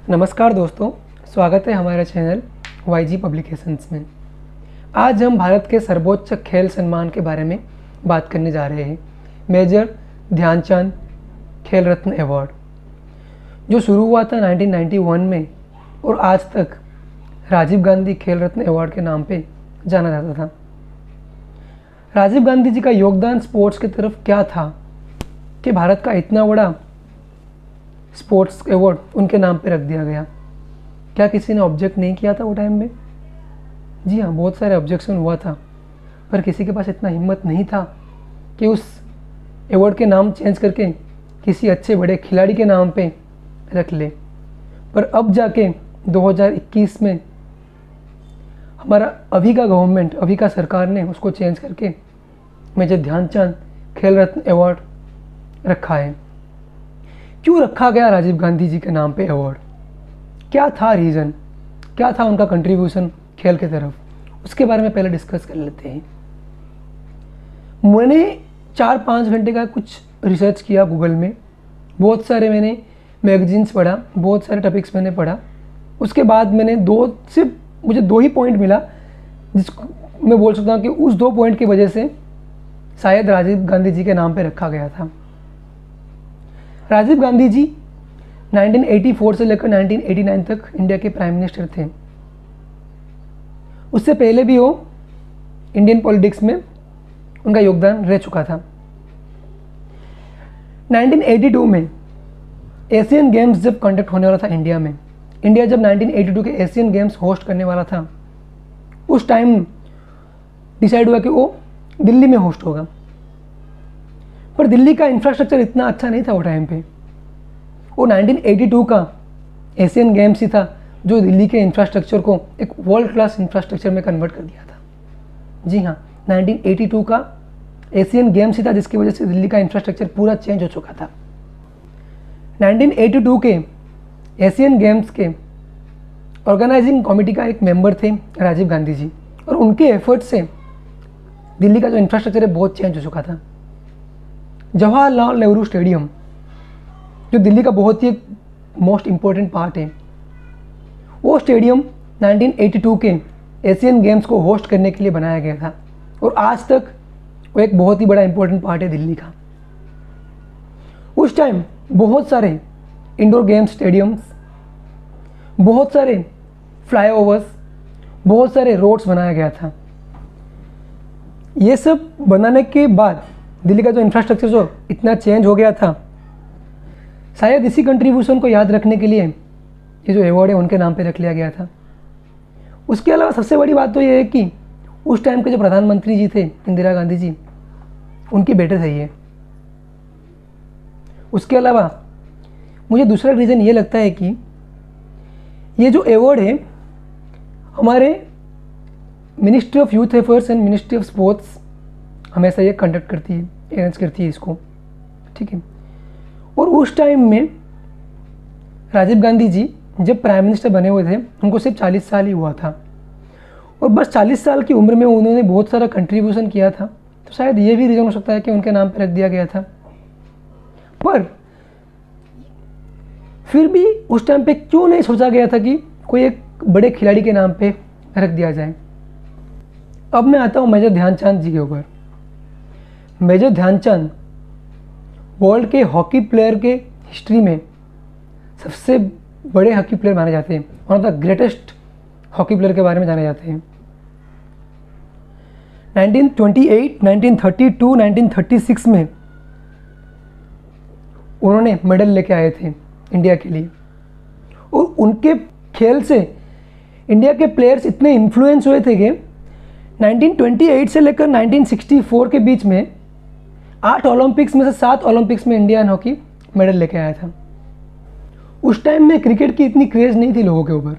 नमस्कार दोस्तों, स्वागत है हमारे चैनल YG पब्लिकेशंस में। आज हम भारत के सर्वोच्च खेल सम्मान के बारे में बात करने जा रहे हैं, मेजर ध्यानचंद खेल रत्न अवार्ड, जो शुरू हुआ था 1991 में और आज तक राजीव गांधी खेल रत्न अवार्ड के नाम पे जाना जाता था। राजीव गांधी जी का योगदान स्पोर्ट्स की तरफ क्या था कि भारत का इतना बड़ा स्पोर्ट्स अवार्ड उनके नाम पे रख दिया गया। क्या किसी ने ऑब्जेक्ट नहीं किया था वो टाइम में? जी हाँ, बहुत सारे ऑब्जेक्शन हुआ था, पर किसी के पास इतना हिम्मत नहीं था कि उस अवार्ड के नाम चेंज करके किसी अच्छे बड़े खिलाड़ी के नाम पे रख ले। पर अब जाके 2021 में हमारा अभी का गवर्नमेंट, अभी का सरकार ने उसको चेंज करके मेजर ध्यानचंद खेल रत्न अवार्ड रखा है। क्यों रखा गया राजीव गांधी जी के नाम पे अवार्ड? क्या था रीज़न, क्या था उनका कंट्रीब्यूशन खेल की तरफ, उसके बारे में पहले डिस्कस कर लेते हैं। मैंने 4-5 घंटे का कुछ रिसर्च किया गूगल में, बहुत सारे मैंने मैगजीन्स पढ़ा, बहुत सारे टॉपिक्स मैंने पढ़ा। उसके बाद मैंने मुझे दो ही पॉइंट मिला जिसको मैं बोल सकता हूँ कि उस 2 पॉइंट की वजह से शायद राजीव गांधी जी के नाम पे रखा गया था। राजीव गांधी जी 1984 से लेकर 1989 तक इंडिया के प्राइम मिनिस्टर थे। उससे पहले भी वो इंडियन पॉलिटिक्स में उनका योगदान रह चुका था। 1982 में एशियन गेम्स जब कंडक्ट होने वाला था इंडिया में, इंडिया जब 1982 के एशियन गेम्स होस्ट करने वाला था, उस टाइम डिसाइड हुआ कि वो दिल्ली में होस्ट होगा। पर दिल्ली का इंफ्रास्ट्रक्चर इतना अच्छा नहीं था वो टाइम पे। वो 1982 का एशियन गेम्स ही था जो दिल्ली के इंफ्रास्ट्रक्चर को एक वर्ल्ड क्लास इंफ्रास्ट्रक्चर में कन्वर्ट कर दिया था। जी हाँ, 1982 का एशियन गेम्स ही था जिसकी वजह से दिल्ली का इंफ्रास्ट्रक्चर पूरा चेंज हो चुका था। 1982 के एशियन गेम्स के ऑर्गेनाइजिंग कमेटी का एक मेंबर थे राजीव गांधी जी, और उनके एफर्ट से दिल्ली का जो इंफ्रास्ट्रक्चर है बहुत चेंज हो चुका था। जवाहरलाल नेहरू स्टेडियम, जो दिल्ली का बहुत ही मोस्ट इम्पोर्टेंट पार्ट है, वो स्टेडियम 1982 के एशियन गेम्स को होस्ट करने के लिए बनाया गया था, और आज तक वो एक बहुत ही बड़ा इम्पोर्टेंट पार्ट है दिल्ली का। उस टाइम बहुत सारे इंडोर गेम्स स्टेडियम्स, बहुत सारे फ्लाईओवर्स, बहुत सारे रोड्स बनाया गया था। ये सब बनाने के बाद दिल्ली का जो इंफ्रास्ट्रक्चर जो इतना चेंज हो गया था, शायद इसी कंट्रीब्यूशन को याद रखने के लिए ये जो अवार्ड है उनके नाम पे रख लिया गया था। उसके अलावा सबसे बड़ी बात तो ये है कि उस टाइम के जो प्रधानमंत्री जी थे इंदिरा गांधी जी, उनके बेटे थे ये। उसके अलावा मुझे दूसरा रीज़न ये लगता है कि ये जो अवार्ड है हमारे ministry of youth affairs and ministry of sports हमेशा ये कंडक्ट करती है, अरेंज करती है इसको, ठीक है। और उस टाइम में राजीव गांधी जी जब प्राइम मिनिस्टर बने हुए थे, उनको सिर्फ 40 साल ही हुआ था, और बस 40 साल की उम्र में उन्होंने बहुत सारा कंट्रीब्यूशन किया था, तो शायद ये भी रीज़न हो सकता है कि उनके नाम पर रख दिया गया था। पर फिर भी उस टाइम पे क्यों नहीं सोचा गया था कि कोई एक बड़े खिलाड़ी के नाम पे रख दिया जाए? अब मैं आता हूँ मेजर ध्यानचंद जी के ऊपर। मेजर ध्यानचंद वर्ल्ड के हॉकी प्लेयर के हिस्ट्री में सबसे बड़े हॉकी प्लेयर माने जाते हैं, one of the greatest hockey player के बारे में जाने जाते हैं। 1928, 1932, 1936 में उन्होंने मेडल लेके आए थे इंडिया के लिए, और उनके खेल से इंडिया के प्लेयर्स इतने इन्फ्लुएंस हुए थे कि 1928 से लेकर 1964 के बीच में 8 ओलंपिक्स में से 7 ओलंपिक्स में इंडियन हॉकी मेडल लेके आया था। उस टाइम में क्रिकेट की इतनी क्रेज़ नहीं थी लोगों के ऊपर,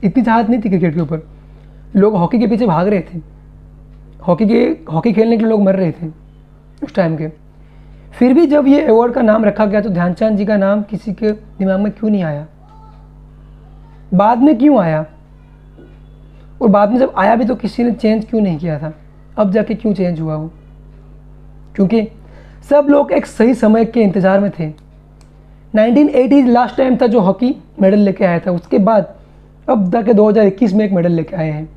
इतनी चाहत नहीं थी क्रिकेट के ऊपर। लोग हॉकी के पीछे भाग रहे थे, हॉकी खेलने के लिए लोग मर रहे थे उस टाइम के। फिर भी जब ये अवार्ड का नाम रखा गया तो ध्यानचंद जी का नाम किसी के दिमाग में क्यों नहीं आया? बाद में क्यों आया? और बाद में जब आया भी तो किसी ने चेंज क्यों नहीं किया था? अब जाके क्यों चेंज हुआ वो? क्योंकि सब लोग एक सही समय के इंतज़ार में थे। 1980 लास्ट टाइम था जो हॉकी मेडल लेके आया था, उसके बाद अब जाके 2021 में एक मेडल लेके आए हैं।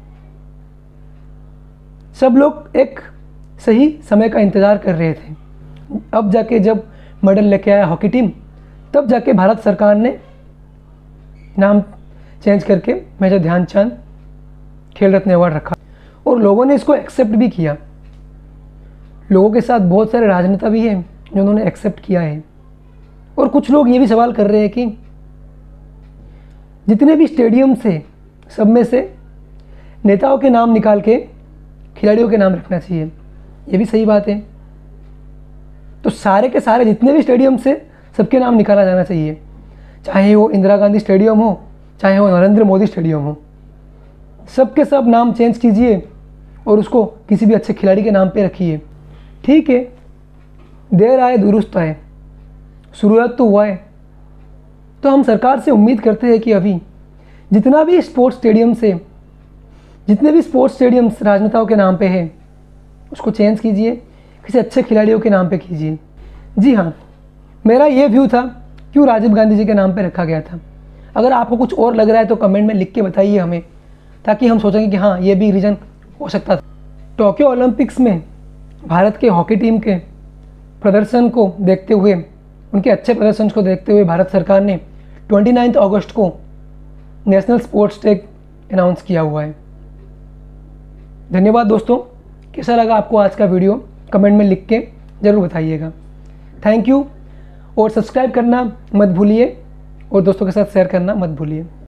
सब लोग एक सही समय का इंतज़ार कर रहे थे। अब जाके जब मेडल लेके आया हॉकी टीम, तब जाके भारत सरकार ने नाम चेंज करके मेजर ध्यानचंद खेल रत्न अवार्ड रखा और लोगों ने इसको एक्सेप्ट भी किया। लोगों के साथ बहुत सारे राजनेता भी हैं जिन्होंने एक्सेप्ट किया है। और कुछ लोग ये भी सवाल कर रहे हैं कि जितने भी स्टेडियम से, सब में से नेताओं के नाम निकाल के खिलाड़ियों के नाम रखना चाहिए। ये भी सही बात है। तो सारे के सारे जितने भी स्टेडियम से सबके नाम निकाला जाना चाहिए, चाहे वो इंदिरा गांधी स्टेडियम हो, चाहे वो नरेंद्र मोदी स्टेडियम हो। सबके सब नाम चेंज कीजिए और उसको किसी भी अच्छे खिलाड़ी के नाम पे रखिए। ठीक है, देर आए दुरुस्त आए, शुरुआत तो हुआ है। तो हम सरकार से उम्मीद करते हैं कि अभी जितना भी स्पोर्ट्स स्टेडियम से, जितने भी स्पोर्ट्स स्टेडियम्स राजनेताओं के नाम पे है, उसको चेंज कीजिए, किसी अच्छे खिलाड़ियों के नाम पे कीजिए। जी हाँ, मेरा ये व्यू था क्यों राजीव गांधी जी के नाम पे रखा गया था। अगर आपको कुछ और लग रहा है तो कमेंट में लिख के बताइए हमें, ताकि हम सोचेंगे कि हाँ, ये भी रीज़न हो सकता था। टोक्यो ओलंपिक्स में भारत के हॉकी टीम के प्रदर्शन को देखते हुए, उनके अच्छे प्रदर्शन को देखते हुए भारत सरकार ने 29 अगस्त को नेशनल स्पोर्ट्स डे अनाउंस किया हुआ है। धन्यवाद दोस्तों। कैसा लगा आपको आज का वीडियो, कमेंट में लिख के ज़रूर बताइएगा। Thank you. और सब्सक्राइब करना मत भूलिए और दोस्तों के साथ शेयर करना मत भूलिए।